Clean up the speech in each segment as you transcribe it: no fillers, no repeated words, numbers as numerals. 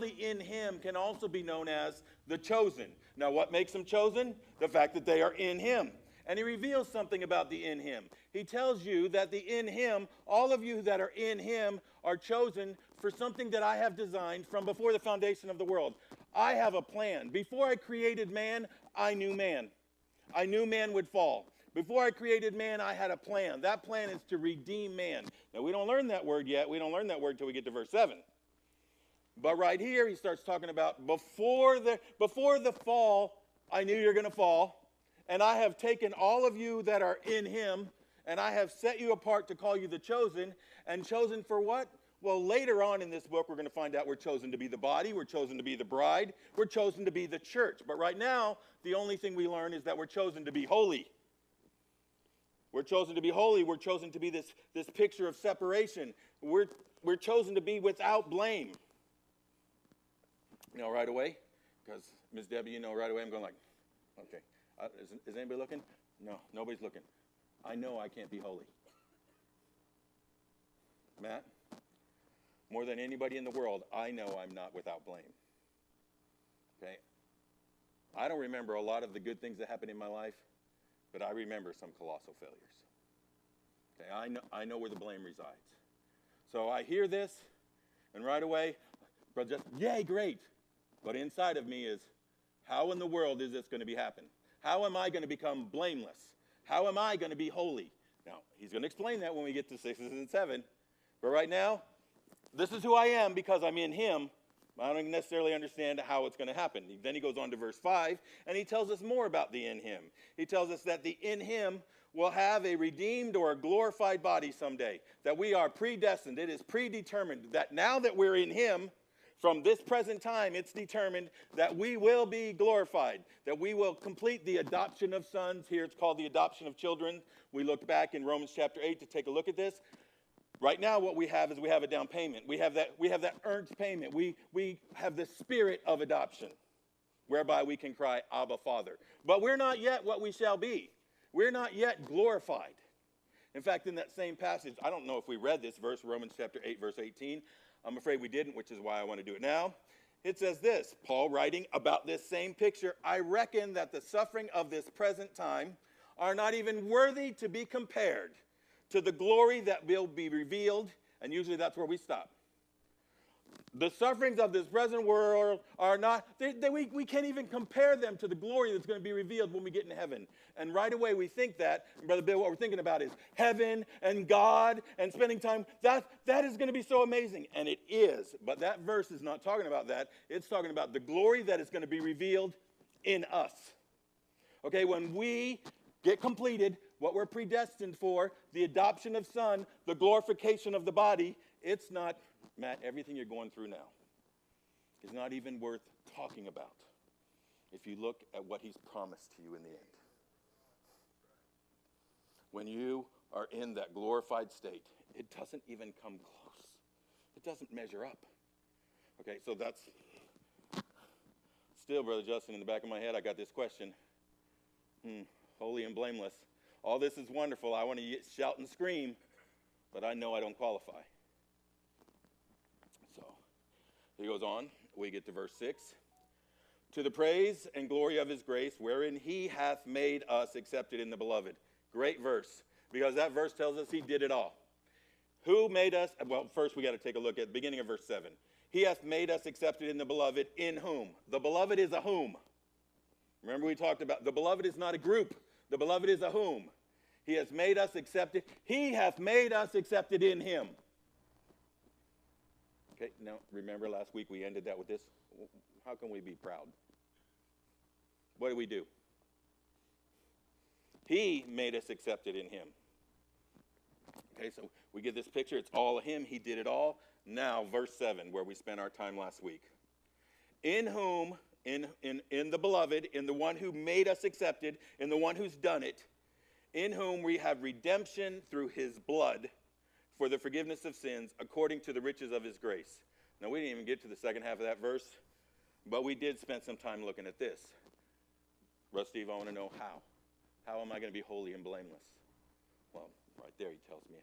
finally in him can also be known as the chosen. Now, what makes them chosen? The fact that they are in him. And he reveals something about the in him. He tells you that the in him, all of you that are in him are chosen for something that I have designed from before the foundation of the world. I have a plan. Before I created man, I knew man. I knew man would fall. Before I created man, I had a plan. That plan is to redeem man. Now, we don't learn that word yet. We don't learn that word until we get to verse 7. But right here, he starts talking about before the fall, I knew you're going to fall. And I have taken all of you that are in him, and I have set you apart to call you the chosen. And chosen for what? Well, later on in this book, we're going to find out we're chosen to be the body. We're chosen to be the bride. We're chosen to be the church. But right now, the only thing we learn is that we're chosen to be holy. We're chosen to be holy. We're chosen to be this picture of separation. We're chosen to be without blame. You know, right away, because Miss Debbie, you know, right away I'm going like, okay. Is anybody looking? No, nobody's looking. I know I can't be holy. Matt, more than anybody in the world, I know I'm not without blame. Okay? I don't remember a lot of the good things that happened in my life, but I remember some colossal failures. Okay? I know where the blame resides. So I hear this, and right away, but just, yay, great. But inside of me is, how in the world is this going to be happening? How am I going to become blameless? How am I going to be holy? Now, he's going to explain that when we get to 6 and 7. But right now, this is who I am because I'm in him. I don't necessarily understand how it's going to happen. Then he goes on to verse 5, and he tells us more about the in him. He tells us that the in him will have a redeemed or a glorified body someday. That we are predestined. It is predetermined that now that we're in him, from this present time, it's determined that we will be glorified, that we will complete the adoption of sons. Here it's called the adoption of children. We looked back in Romans chapter 8 to take a look at this. Right now what we have is we have a down payment. We have that earned payment. We have the spirit of adoption, whereby we can cry, Abba, Father. But we're not yet what we shall be. We're not yet glorified. In fact, in that same passage, I don't know if we read this verse, Romans chapter 8, verse 18. I'm afraid we didn't, which is why I want to do it now. It says this, Paul writing about this same picture, I reckon that the suffering of this present time are not even worthy to be compared to the glory that will be revealed, and usually that's where we stop. The sufferings of this present world are not, we can't even compare them to the glory that's going to be revealed when we get in heaven. And right away we think that, and Brother Bill, what we're thinking about is heaven and God and spending time. That is going to be so amazing. And it is. But that verse is not talking about that. It's talking about the glory that is going to be revealed in us. Okay, when we get completed, what we're predestined for, the adoption of son, the glorification of the body, it's not, Matt, everything you're going through now is not even worth talking about if you look at what he's promised to you in the end. When you are in that glorified state, it doesn't even come close. It doesn't measure up. Okay, so that's still, Brother Justin, in the back of my head, I got this question. Holy and blameless. All this is wonderful. I want to shout and scream, but I know I don't qualify. So he goes on. We get to verse 6. To the praise and glory of his grace, wherein he hath made us accepted in the beloved. Great verse, because that verse tells us he did it all. Who made us? Well, first we got to take a look at the beginning of verse 7. He hath made us accepted in the beloved, in whom? The beloved is a whom. Remember we talked about, the beloved is not a group. The beloved is a whom. He has made us accepted. He hath made us accepted in him. Okay, now remember last week we ended that with this. How can we be proud? What do? He made us accepted in him. Okay, so we get this picture. It's all him. He did it all. Now, verse 7, where we spent our time last week. In whom, in the beloved, in the one who made us accepted, in the one who's done it, in whom we have redemption through his blood for the forgiveness of sins according to the riches of his grace. Now, we didn't even get to the second half of that verse, but we did spend some time looking at this. Brother Steve, I want to know how. How am I going to be holy and blameless? Well, right there he tells me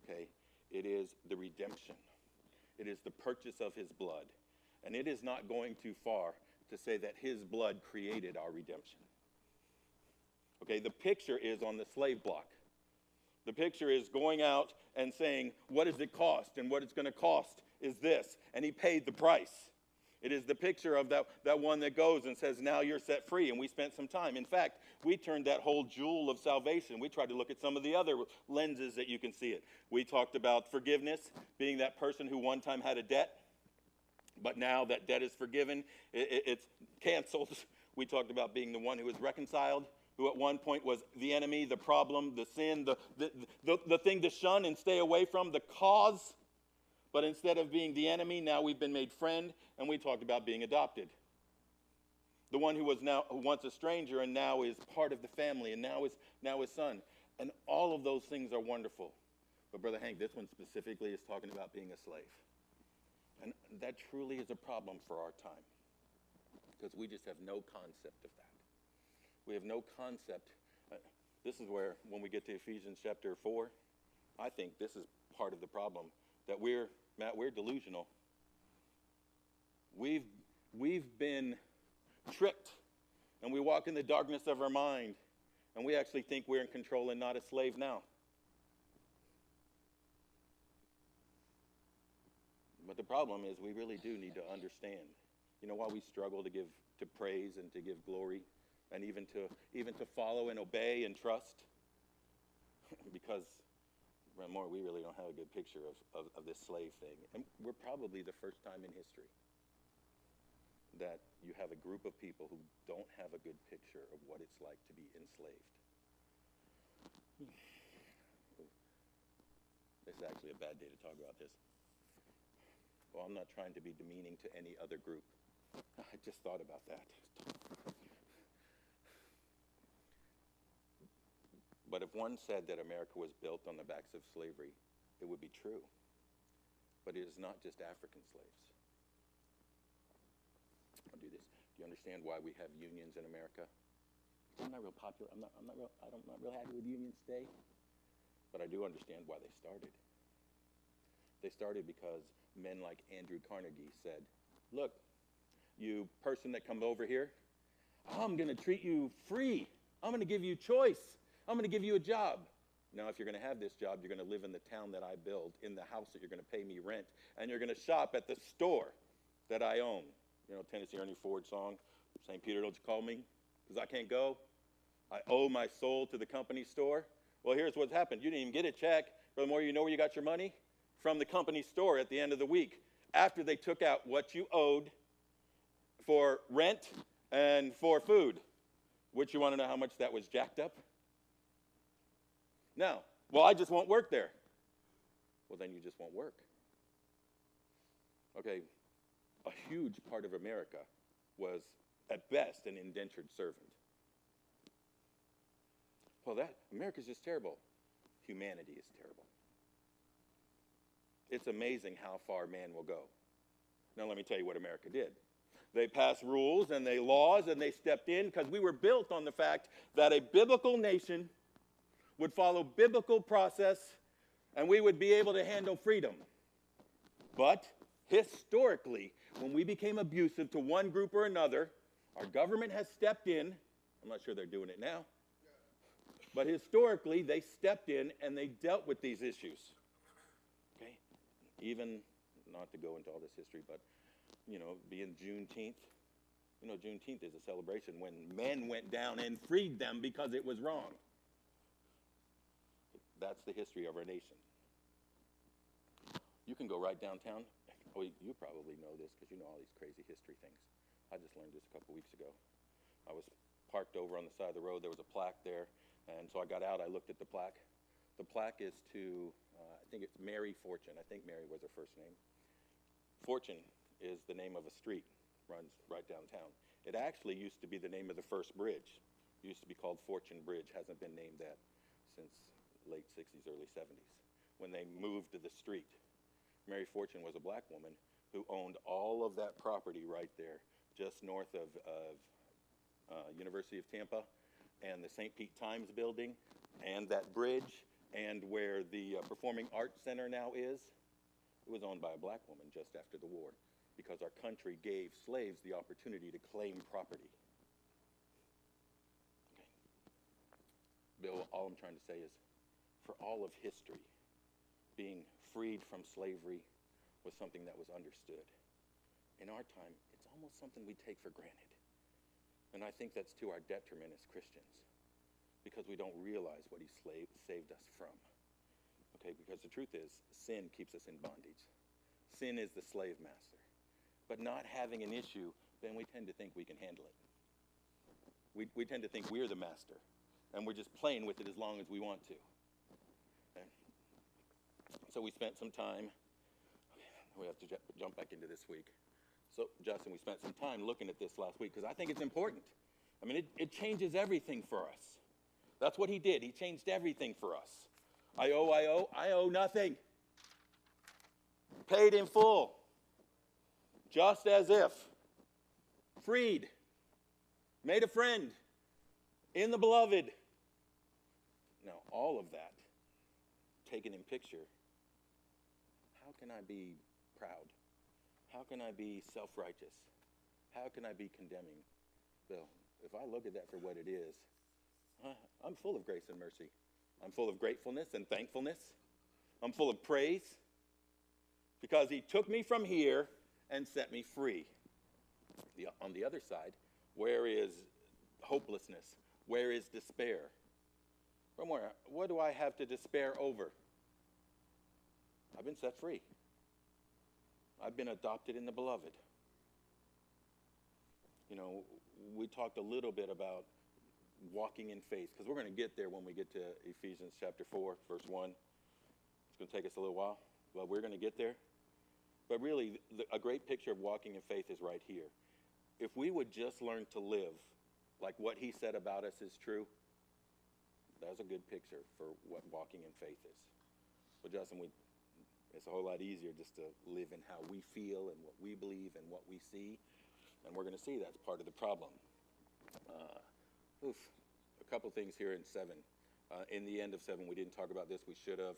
how. Okay, it is the redemption. It is the purchase of his blood. And it is not going too far to say that his blood created our redemption. Okay, the picture is on the slave block. The picture is going out and saying, what does it cost? And what it's going to cost is this. And he paid the price. It is the picture of that one that goes and says, now you're set free. And we spent some time. In fact, we turned that whole jewel of salvation. We tried to look at some of the other lenses that you can see it. We talked about forgiveness, being that person who one time had a debt, but now that debt is forgiven, it's canceled. We talked about being the one who is reconciled, who at one point was the enemy, the problem, the sin, the thing to shun and stay away from, the cause. But instead of being the enemy, now we've been made friend, and we talked about being adopted. The one who was once a stranger and now is part of the family, and now is son. And all of those things are wonderful. But Brother Hank, this one specifically is talking about being a slave. And that truly is a problem for our time, because we just have no concept of that. We have no concept. This is where, when we get to Ephesians chapter 4, I think this is part of the problem, that we're delusional. We've been tricked, and we walk in the darkness of our mind, and we actually think we're in control and not a slave now. But the problem is we really do need to understand. You know, while we struggle to praise and to give glory, and even to follow and obey and trust, because more, we really don't have a good picture of this slave thing. And we're probably the first time in history that you have a group of people who don't have a good picture of what it's like to be enslaved. This is actually a bad day to talk about this. Well, I'm not trying to be demeaning to any other group. I just thought about that. But if one said that America was built on the backs of slavery, it would be true. But it is not just African slaves. I'll do this. Do you understand why we have unions in America? I'm not real popular. I'm not real happy with unions today. But I do understand why they started. They started because men like Andrew Carnegie said, look, you person that comes over here, I'm going to treat you free. I'm going to give you choice. I'm going to give you a job. Now, if you're going to have this job, you're going to live in the town that I build, in the house that you're going to pay me rent, and you're going to shop at the store that I own. You know, Tennessee Ernie Ford song, St. Peter, don't you call me, because I can't go. I owe my soul to the company store. Well, here's what's happened. You didn't even get a check. Furthermore, you know where you got your money? From the company store at the end of the week, after they took out what you owed for rent and for food. Which, you want to know how much that was jacked up? Now, well, I just won't work there. Well, then you just won't work. Okay, a huge part of America was, at best, an indentured servant. Well, America's just terrible. Humanity is terrible. It's amazing how far man will go. Now, let me tell you what America did. They passed rules and they laws and they stepped in because we were built on the fact that a biblical nation would follow biblical process and we would be able to handle freedom. But historically, when we became abusive to one group or another, our government has stepped in. I'm not sure they're doing it now. But historically, they stepped in and they dealt with these issues. Okay? Even, not to go into all this history, but, you know, being Juneteenth. You know, Juneteenth is a celebration when men went down and freed them because it was wrong. That's the history of our nation. You can go right downtown. Oh, you probably know this because you know all these crazy history things. I just learned this a couple weeks ago. I was parked over on the side of the road. There was a plaque there. And so I got out. I looked at the plaque. The plaque is to, I think it's Mary Fortune. I think Mary was her first name. Fortune is the name of a street. Runs right downtown. It actually used to be the name of the first bridge. It used to be called Fortune Bridge. Hasn't been named that since late 60s, early 70s, when they moved to the street. Mary Fortune was a black woman who owned all of that property right there, just north of University of Tampa, and the St. Pete Times building, and that bridge, and where the Performing Arts Center now is. It was owned by a black woman just after the war because our country gave slaves the opportunity to claim property. Okay. Bill, all I'm trying to say is, for all of history, being freed from slavery was something that was understood. In our time, it's almost something we take for granted. And I think that's to our detriment as Christians, because we don't realize what he saved us from. Okay, because the truth is, sin keeps us in bondage. Sin is the slave master. But not having an issue, then we tend to think we can handle it. We tend to think we're the master, and we're just playing with it as long as we want to. Okay. So we spent some time, we have to jump back into this week. So, Justin, we spent some time looking at this last week because I think it's important. I mean, it changes everything for us. That's what he did. He changed everything for us. I owe nothing. Paid in full. Just as if. Freed. Made a friend. In the beloved. Now, all of that taken in picture, how can I be proud? How can I be self-righteous? How can I be condemning? Bill, if I look at that for what it is, I'm full of grace and mercy. I'm full of gratefulness and thankfulness. I'm full of praise because he took me from here and set me free. On the other side, where is hopelessness? Where is despair? What do I have to despair over? I've been set free. I've been adopted in the beloved. You know, we talked a little bit about walking in faith, because we're going to get there when we get to Ephesians chapter 4, verse 1. It's going to take us a little while, but we're going to get there. But really, a great picture of walking in faith is right here. If we would just learn to live like what he said about us is true, that's a good picture for what walking in faith is. But Justin, it's a whole lot easier just to live in how we feel and what we believe and what we see. And we're going to see that's part of the problem. A couple things here in 7. In the end of 7, we didn't talk about this. We should have.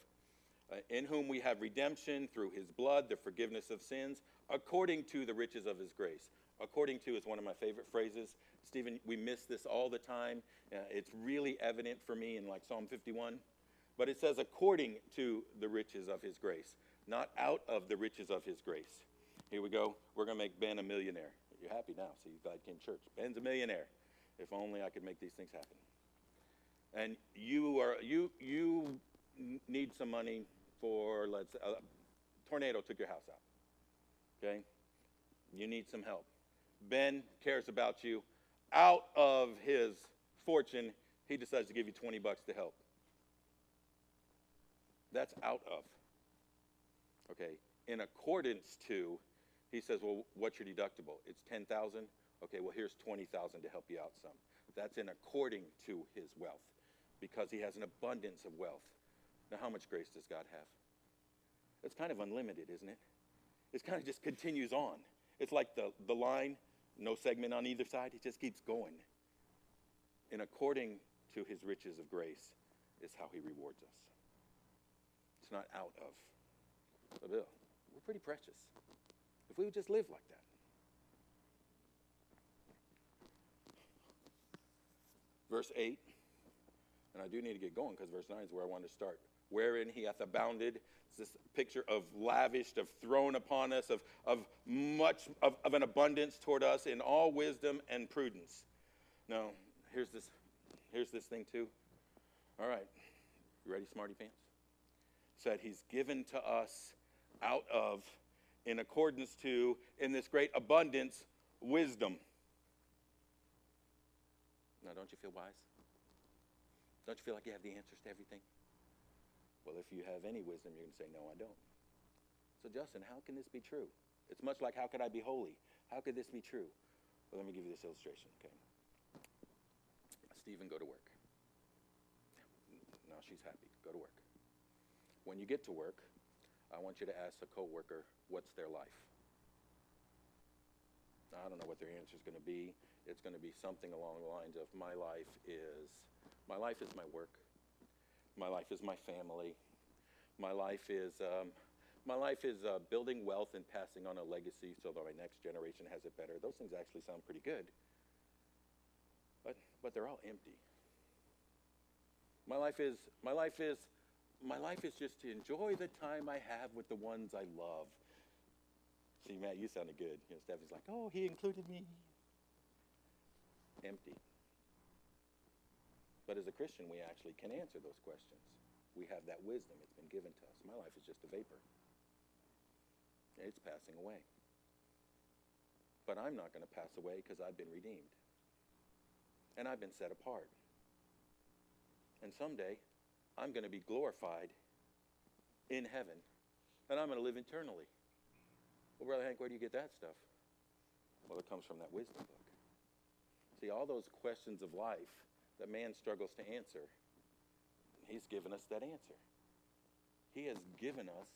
In whom we have redemption through his blood, the forgiveness of sins, according to the riches of his grace. According to is one of my favorite phrases. Stephen, we miss this all the time. It's really evident for me in like Psalm 51. But it says according to the riches of his grace, not out of the riches of his grace. Here we go. We're going to make Ben a millionaire. You're happy now. See, you glad came to church. Ben's a millionaire. If only I could make these things happen. And you need some money for, tornado took your house out. Okay? You need some help. Ben cares about you. Out of his fortune, he decides to give you $20 to help. That's out of. Okay? In accordance to, he says, well, what's your deductible? It's $10,000. Okay, well, here's $20,000 to help you out some. That's in according to his wealth, because he has an abundance of wealth. Now, how much grace does God have? It's kind of unlimited, isn't it? It kind of just continues on. It's like the line, no segment on either side. It just keeps going. And according to his riches of grace is how he rewards us. It's not out of. But Bill, we're pretty precious. If we would just live like that. Verse 8, and I do need to get going because verse 9 is where I want to start. Wherein he hath abounded. It's this picture of lavished, of thrown upon us, of much, of an abundance toward us in all wisdom and prudence. Now, here's this thing too. All right, you ready, smarty pants? Said he's given to us out of, in accordance to, in this great abundance, wisdom. Now, don't you feel wise? Don't you feel like you have the answers to everything? Well, if you have any wisdom, you're going to say, no, I don't. So, Justin, how can this be true? It's much like, how could I be holy? How could this be true? Well, let me give you this illustration, okay? Stephen, go to work. Now she's happy. Go to work. When you get to work, I want you to ask a coworker, what's their life? Now, I don't know what their answer is going to be. It's going to be something along the lines of, my life is my work. My life is my family. My life is My life is building wealth and passing on a legacy so that my next generation has it better. Those things actually sound pretty good. But they're all empty. My life is just to enjoy the time I have with the ones I love. See, Matt, you sounded good. Stephanie's like, oh, he included me. Empty. But as a Christian, we actually can answer those questions. We have that wisdom. It's been given to us. My life is just a vapor. It's passing away. But I'm not going to pass away because I've been redeemed. And I've been set apart. And someday, I'm going to be glorified in heaven. And I'm going to live eternally. Well, Brother Hank, where do you get that stuff? Well, it comes from that wisdom book. See, all those questions of life that man struggles to answer, he's given us that answer. He has given us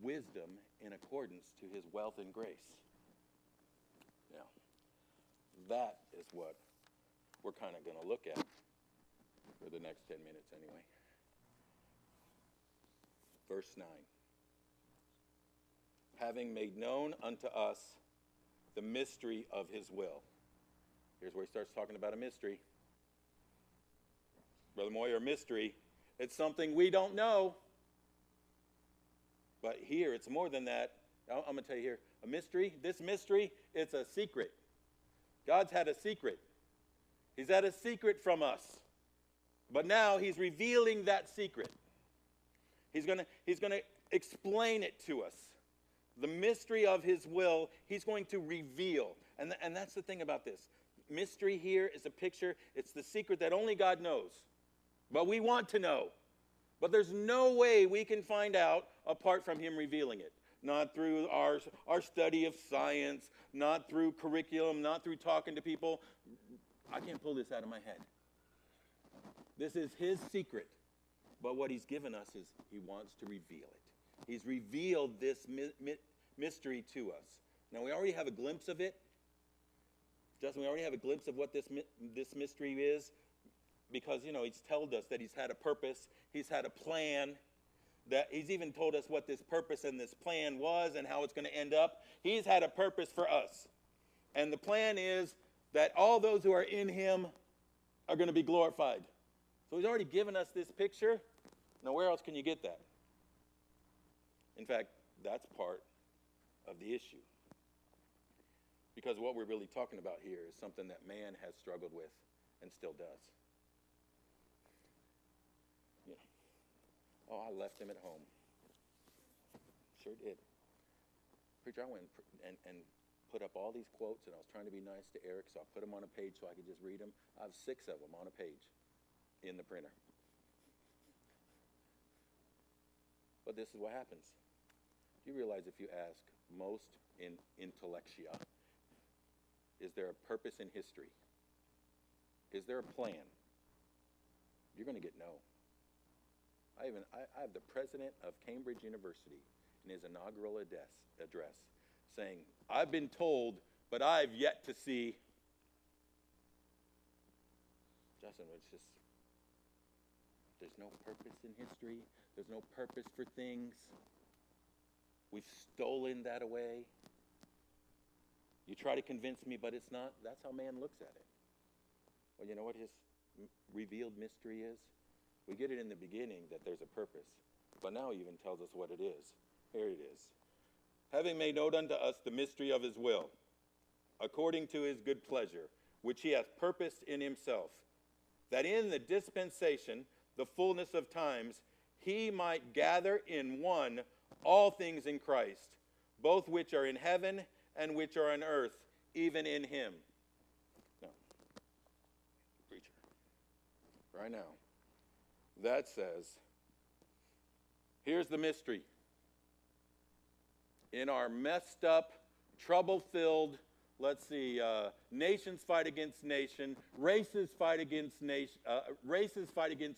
wisdom in accordance to his wealth and grace. Now, that is what we're kind of going to look at for the next 10 minutes anyway. Verse 9. Having made known unto us the mystery of his will. Here's where he starts talking about a mystery. Brother Moyer, a mystery. It's something we don't know. But here, it's more than that. I'm going to tell you here, a mystery, this mystery, it's a secret. God's had a secret. He's had a secret from us. But now he's revealing that secret. He's going to explain it to us. The mystery of his will, he's going to reveal. And that's the thing about this. Mystery here is a picture. It's the secret that only God knows. But we want to know. But there's no way we can find out apart from him revealing it. Not through our study of science, not through curriculum, not through talking to people. I can't pull this out of my head. This is his secret. But what he's given us is he wants to reveal it. He's revealed this mystery to us. Now, we already have a glimpse of it. Justin, we already have a glimpse of what this mystery is because, he's told us that he's had a purpose. He's had a plan. That he's even told us what this purpose and this plan was and how it's going to end up. He's had a purpose for us. And the plan is that all those who are in him are going to be glorified. So he's already given us this picture. Now, where else can you get that? In fact, that's part of the issue. Because what we're really talking about here is something that man has struggled with and still does. Oh, I left him at home. Sure did. Preacher, I went and put up all these quotes, and I was trying to be nice to Eric, so I put them on a page so I could just read them. I have 6 of them on a page in the printer. But this is what happens. You realize if you ask most in intellectia, is there a purpose in history? Is there a plan? You're going to get no. I have the president of Cambridge University in his inaugural address saying, I've been told, but I've yet to see. Justin, it's just, there's no purpose in history. There's no purpose for things. We've stolen that away. You try to convince me, but it's not. That's how man looks at it. Well, you know what his revealed mystery is? We get it in the beginning that there's a purpose. But now he even tells us what it is. Here it is. Having made known unto us the mystery of his will, according to his good pleasure, which he hath purposed in himself, that in the dispensation, the fullness of times, he might gather in one all things in Christ, both which are in heaven and which are on earth, even in him. Now, preacher, right now, that says, here's the mystery. In our messed up, trouble-filled, nations fight against nation, races fight against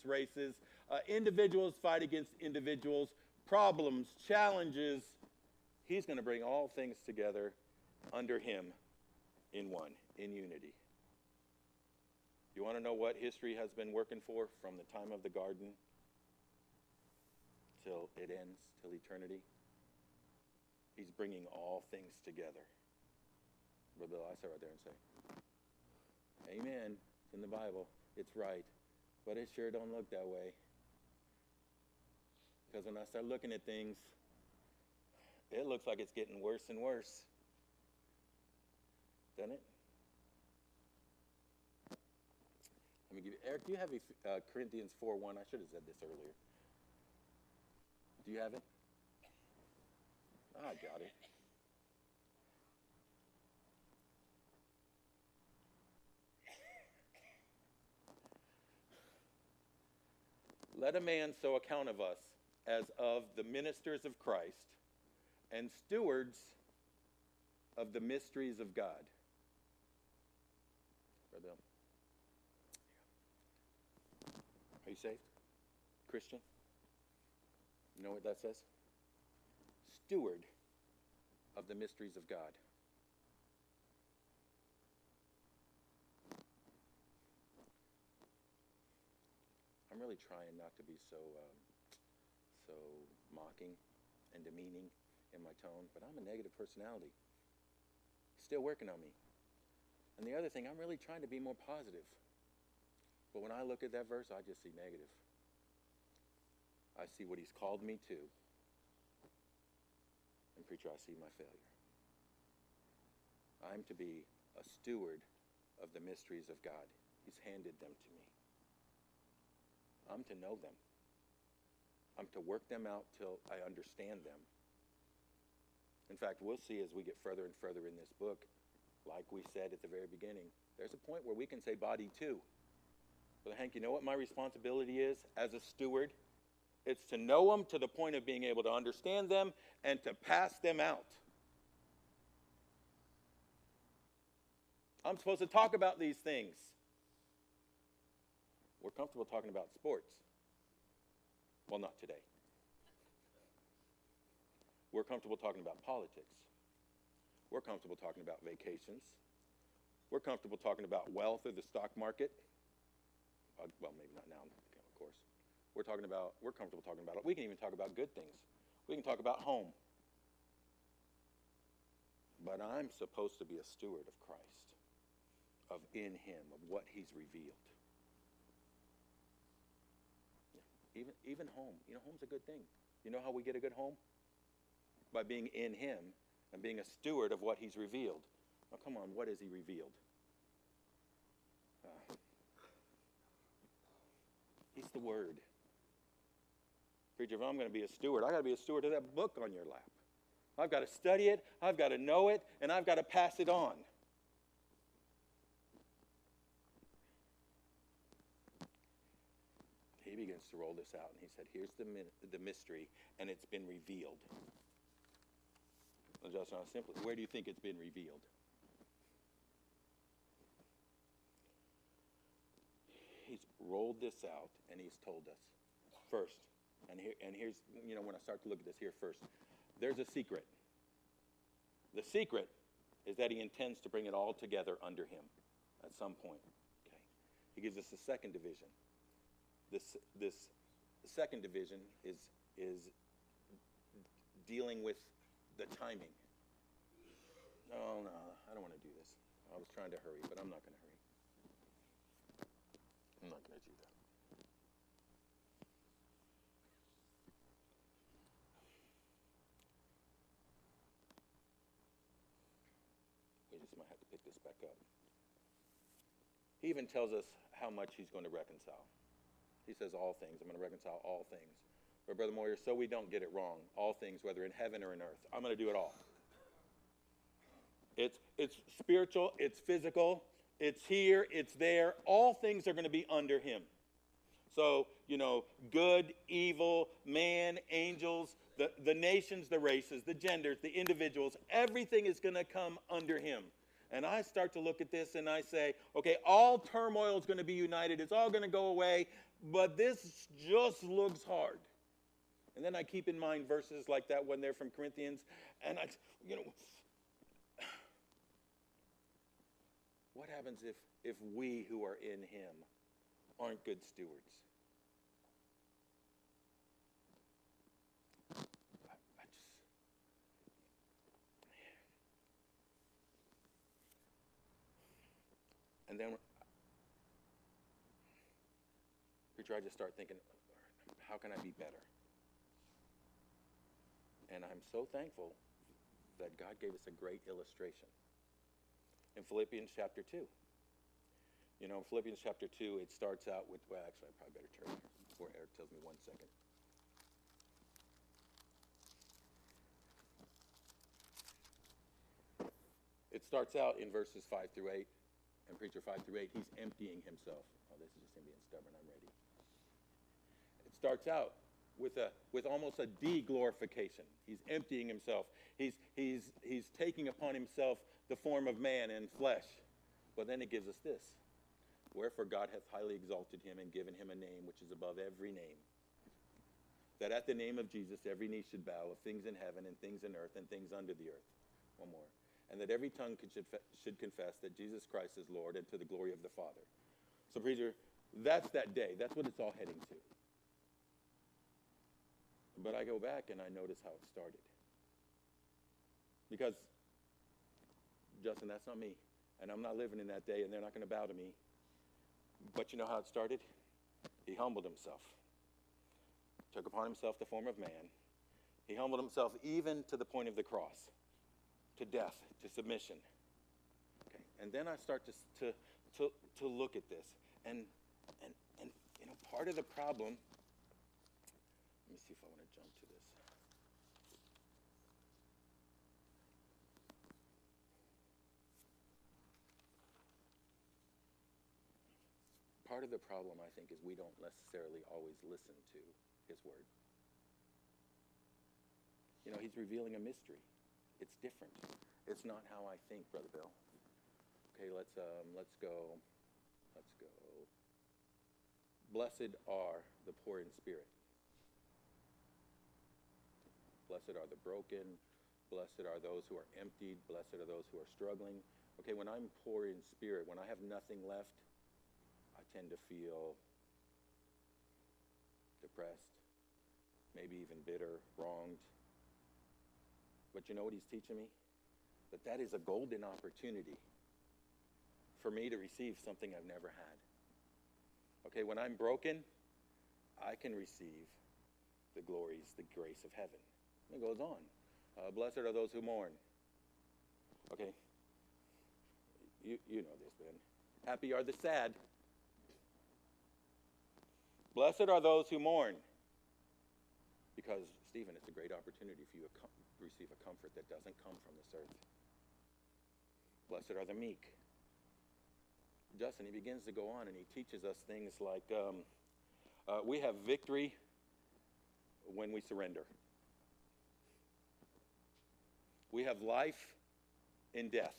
races, individuals fight against individuals, problems, challenges, he's going to bring all things together under him in one, in unity. You want to know what history has been working for from the time of the garden till it ends, till eternity. He's bringing all things together. Brother Bill, I sit right there and say, amen, it's in the Bible, it's right, but it sure don't look that way. Because when I start looking at things, it looks like it's getting worse and worse. Doesn't it? Let me give you, Eric, do you have Corinthians 4:1? I should have said this earlier. Do you have it? I got it. Let a man so account of us as of the ministers of Christ and stewards of the mysteries of God. Brother Bill. Are you saved? Christian? You know what that says? Steward of the mysteries of God. I'm really trying not to be so mocking and demeaning in my tone, but I'm a negative personality. Still working on me. And the other thing, I'm really trying to be more positive. But when I look at that verse, I just see negative. I see what he's called me to. And preacher, I see my failure. I'm to be a steward of the mysteries of God. He's handed them to me. I'm to know them. I'm to work them out till I understand them. In fact, we'll see as we get further and further in this book, like we said at the very beginning, there's a point where we can say body too. Brother Hank, you know what my responsibility is as a steward? It's to know them to the point of being able to understand them and to pass them out. I'm supposed to talk about these things. We're comfortable talking about sports. Well, not today. We're comfortable talking about politics. We're comfortable talking about vacations. We're comfortable talking about wealth or the stock market. Well, maybe not now, of course. We're comfortable talking about it. We can even talk about good things. We can talk about home. But I'm supposed to be a steward of Christ, of in him, of what he's revealed. Even home. You know, home's a good thing. You know how we get a good home? By being in him and being a steward of what he's revealed. Now, come on, what has he revealed? He's the Word. Preacher, if I'm going to be a steward, I got to be a steward of that book on your lap. I've got to study it, I've got to know it, and I've got to pass it on. He begins to roll this out, and he said, here's the mystery, and it's been revealed. Well, just not simply, where do you think it's been revealed? He's rolled this out, and he's told us first. And here's, when I start to look at this here first, there's a secret. The secret is that he intends to bring it all together under him at some point. Okay. He gives us a second division. This second division is dealing with the timing. Oh, no, I don't want to do this. I was trying to hurry, but I'm not going to hurry. I'm not going to do that. We just might have to pick this back up. He even tells us how much he's going to reconcile. He says all things. I'm going to reconcile all things. But Brother Moyer, so we don't get it wrong, all things, whether in heaven or in earth, I'm going to do it all. It's spiritual, it's physical, it's here, it's there. All things are going to be under him. So, good, evil, man, angels, the nations, the races, the genders, the individuals, everything is going to come under him. And I start to look at this and I say, okay, all turmoil is going to be united. It's all going to go away, but this just looks hard. And then I keep in mind verses like that one there from Corinthians, and what happens if we who are in him aren't good stewards? And then, preacher, I just start thinking, how can I be better? And I'm so thankful that God gave us a great illustration. In Philippians chapter 2. You know, in Philippians chapter 2, it starts out with, well, actually, I probably better turn here before Eric tells me 1 second. It starts out in verses 5 through 8, and preacher 5 through 8, he's emptying himself. Oh, this is just him being stubborn. I'm ready. It starts out with almost a de-glorification. He's emptying himself. He's taking upon himself the form of man and flesh. But then it gives us this. Wherefore God hath highly exalted him and given him a name which is above every name, that at the name of Jesus every knee should bow, of things in heaven and things in earth and things under the earth. One more. And that every tongue should confess that Jesus Christ is Lord, and to the glory of the Father. So, preacher, that's that day. That's what it's all heading to. But I go back and I notice how it started. Because, Justin, that's not me. And I'm not living in that day, and they're not going to bow to me. But you know how it started? He humbled himself. Took upon himself the form of man. He humbled himself even to the point of the cross. To death, to submission. Okay. And then I start to look at this. And you know, part of the problem, let me see if I want to jump to this. Part of the problem, I think, is we don't necessarily always listen to his word. You know, he's revealing a mystery. It's different. It's not how I think, Brother Bill. Okay, let's go. Blessed are the poor in spirit. Blessed are the broken. Blessed are those who are emptied. Blessed are those who are struggling. Okay, when I'm poor in spirit, when I have nothing left, I tend to feel depressed, maybe even bitter, wronged. But you know what he's teaching me? That is a golden opportunity for me to receive something I've never had. Okay, when I'm broken, I can receive the glories, the grace of heaven. And it goes on. Blessed are those who mourn. Okay, you know this, Ben. Happy are the sad. Blessed are those who mourn. Because, Stephen, it's a great opportunity for you to receive a comfort that doesn't come from this earth. Blessed are the meek. Justin, he begins to go on and he teaches us things like we have victory when we surrender. We have life in death.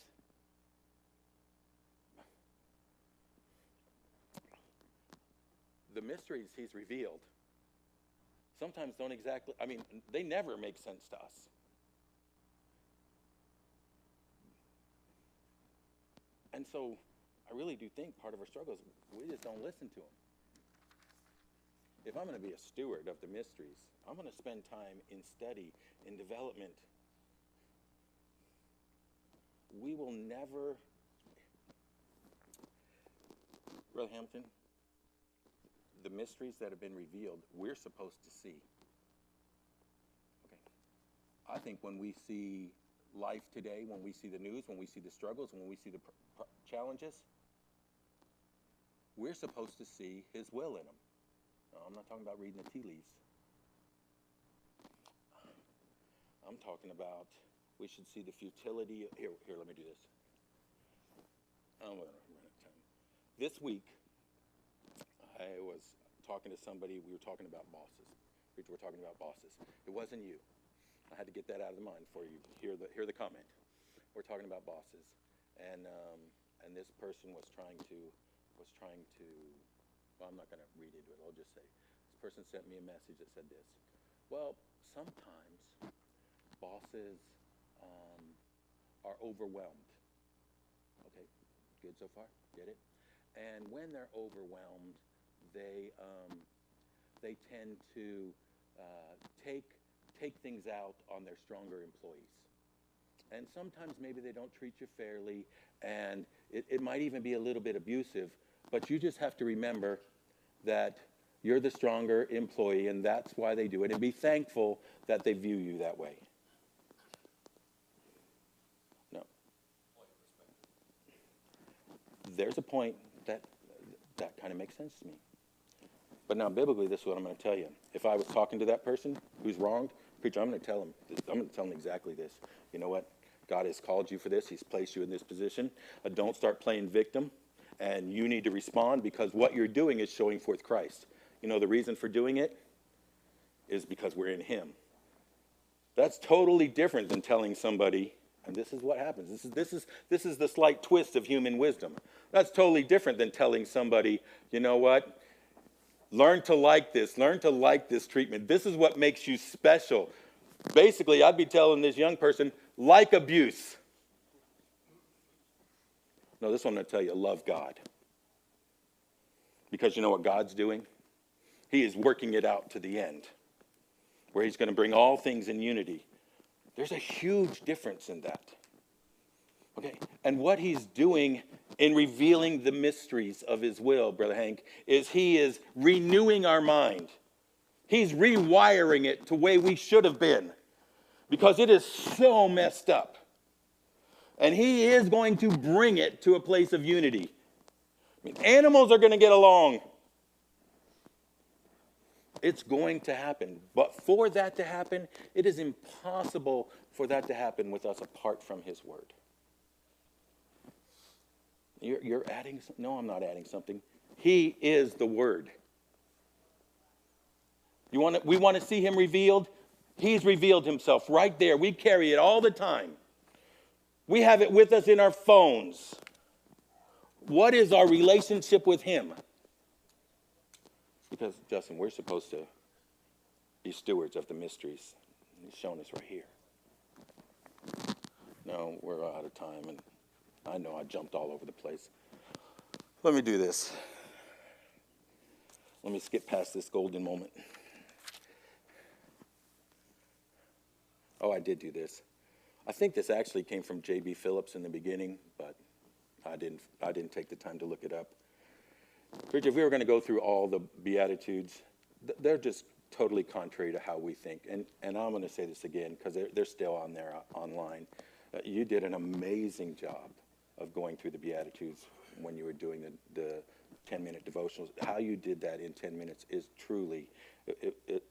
The mysteries he's revealed sometimes don't exactly, I mean, they never make sense to us. And so I really do think part of our struggle is we just don't listen to him. If I'm going to be a steward of the mysteries, I'm going to spend time in study, in development. We will never, Brother Hampton, the mysteries that have been revealed, we're supposed to see. Okay. I think when we see life today, when we see the news, when we see the struggles, when we see the challenges, we're supposed to see his will in them. No, I'm not talking about reading the tea leaves. I'm talking about we should see the futility. Here, let me do this. I'm going to run out of time. This week, I was talking to somebody. We were talking about bosses. We were talking about bosses. It wasn't you. I had to get that out of the mind for you. Hear the comment. We're talking about bosses, and this person was trying to. Well, I'm not going to read into it. I'll just say this person sent me a message that said this. Well, sometimes bosses are overwhelmed. Okay, good so far. Get it? And when they're overwhelmed, they tend to take things out on their stronger employees. And sometimes maybe they don't treat you fairly, and it might even be a little bit abusive, but you just have to remember that you're the stronger employee, and that's why they do it, and be thankful that they view you that way. No. There's a point that kind of makes sense to me. But now, biblically, this is what I'm going to tell you. If I was talking to that person who's wronged, preacher, I'm going to tell him exactly this. You know what? God has called you for this. He's placed you in this position. Don't start playing victim, and you need to respond, because what you're doing is showing forth Christ. You know, the reason for doing it is because we're in him. That's totally different than telling somebody, and this is what happens. This is the slight twist of human wisdom. That's totally different than telling somebody, you know what? Learn to like this. Learn to like this treatment. This is what makes you special. Basically, I'd be telling this young person, like abuse. No, this one I'm going to tell you, love God. Because you know what God's doing? He is working it out to the end, where he's going to bring all things in unity. There's a huge difference in that. Okay, and what he's doing in revealing the mysteries of his will, Brother Hank, is he is renewing our mind. He's rewiring it to the way we should have been, because it is so messed up. And he is going to bring it to a place of unity. I mean, animals are going to get along. It's going to happen. But for that to happen, it is impossible for that to happen with us apart from his word. You're adding something? No, I'm not adding something. He is the word. We want to see him revealed? He's revealed himself right there. We carry it all the time. We have it with us in our phones. What is our relationship with him? Because, Justin, we're supposed to be stewards of the mysteries. He's shown us right here. No, we're out of time, and I know I jumped all over the place. Let me do this. Let me skip past this golden moment. Oh, I did do this. I think this actually came from J.B. Phillips in the beginning, but I didn't take the time to look it up. Preacher, if we were going to go through all the Beatitudes, they're just totally contrary to how we think. And I'm going to say this again, because they're still on there online. You did an amazing job of going through the Beatitudes when you were doing the 10-minute devotionals. How you did that in 10 minutes is truly,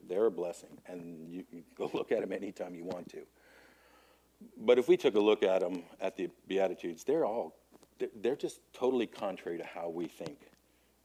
they're a blessing. And you can go look at them anytime you want to. But if we took a look at them, at the Beatitudes, they're just totally contrary to how we think.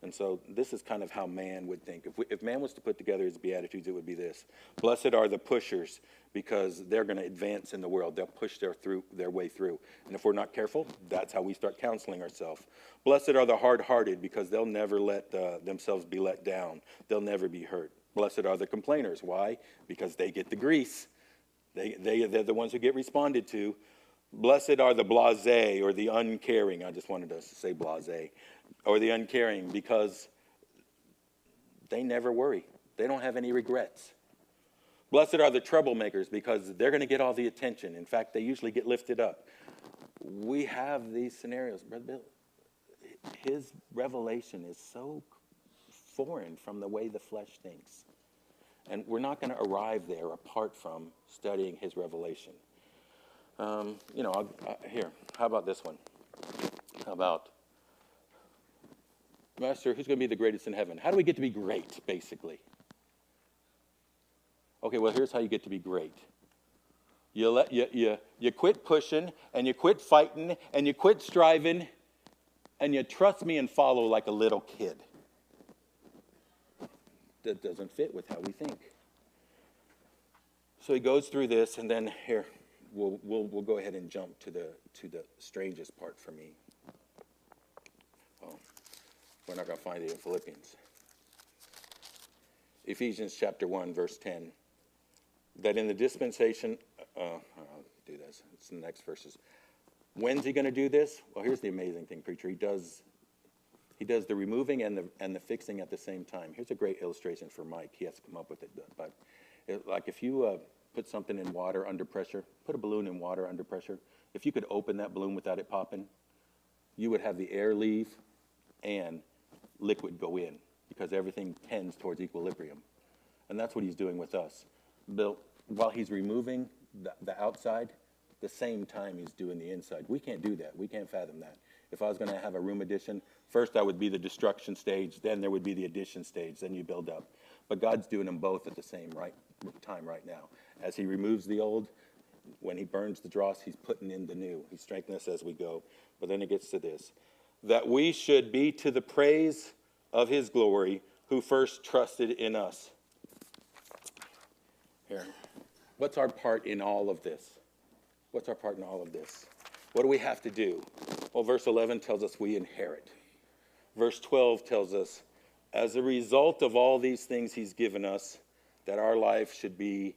And so this is kind of how man would think. If man was to put together his Beatitudes, it would be this. Blessed are the pushers, because they're going to advance in the world. They'll push their way through. And if we're not careful, that's how we start counseling ourselves. Blessed are the hard-hearted, because they'll never let themselves be let down. They'll never be hurt. Blessed are the complainers. Why? Because they get the grease. They're the ones who get responded to. Blessed are the blasé, or the uncaring. I just wanted us to say blasé. Or the uncaring, because they never worry. They don't have any regrets. Blessed are the troublemakers, because they're going to get all the attention. In fact, they usually get lifted up. We have these scenarios. Brother Bill, his revelation is so foreign from the way the flesh thinks. And we're not going to arrive there apart from studying his revelation. Here, how about this one? How about, Master, who's going to be the greatest in heaven? How do we get to be great, basically? Okay, well, here's how you get to be great. You quit pushing, and you quit fighting, and you quit striving, and you trust me and follow like a little kid. That doesn't fit with how we think. So he goes through this, and then here, we'll go ahead and jump to the strangest part for me. Oh, we're not going to find it in Philippians. Ephesians chapter 1, verse 10. That in the dispensation, I'll do this. It's the next verses. When's he going to do this? Well, here's the amazing thing, preacher. He does the removing and the fixing at the same time. Here's a great illustration for Mike. He has to come up with it. But like if you put something in water under pressure, put a balloon in water under pressure. If you could open that balloon without it popping, you would have the air leave and liquid go in because everything tends towards equilibrium. And that's what he's doing with us. While he's removing the outside, the same time he's doing the inside. We can't do that. We can't fathom that. If I was going to have a room addition, first I would be the destruction stage, then there would be the addition stage, then you build up. But God's doing them both at the same time right now. As he removes the old, when he burns the dross, he's putting in the new. He's strengthening us as we go. But then it gets to this, that we should be to the praise of his glory who first trusted in us. Here, what's our part in all of this? What's our part in all of this? What do we have to do? Well, verse 11 tells us we inherit. Verse 12 tells us, as a result of all these things he's given us, that our life should be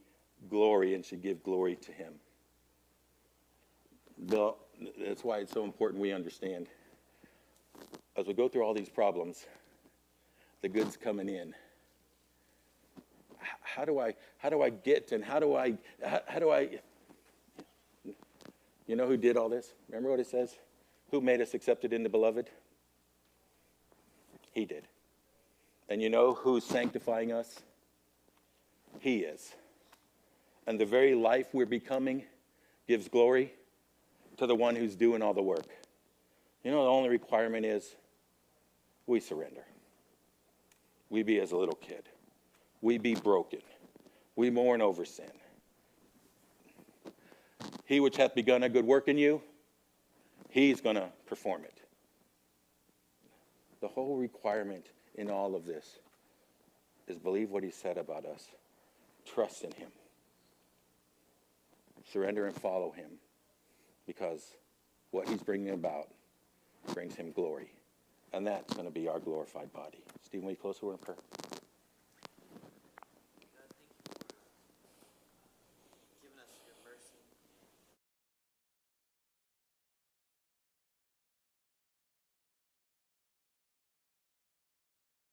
glory and should give glory to him. That's why it's so important we understand. As we go through all these problems, the good's coming in. How do I get and how do I, you know who did all this? Remember what it says? Who made us accepted in the beloved? He did. And you know who's sanctifying us? He is. And the very life we're becoming gives glory to the one who's doing all the work. You know, the only requirement is we surrender. We be as a little kid. We be broken. We mourn over sin. He which hath begun a good work in you, he's going to perform it. The whole requirement in all of this is believe what he said about us. Trust in him. Surrender and follow him, because what he's bringing about brings him glory. And that's going to be our glorified body. Stephen, will you close the word in prayer?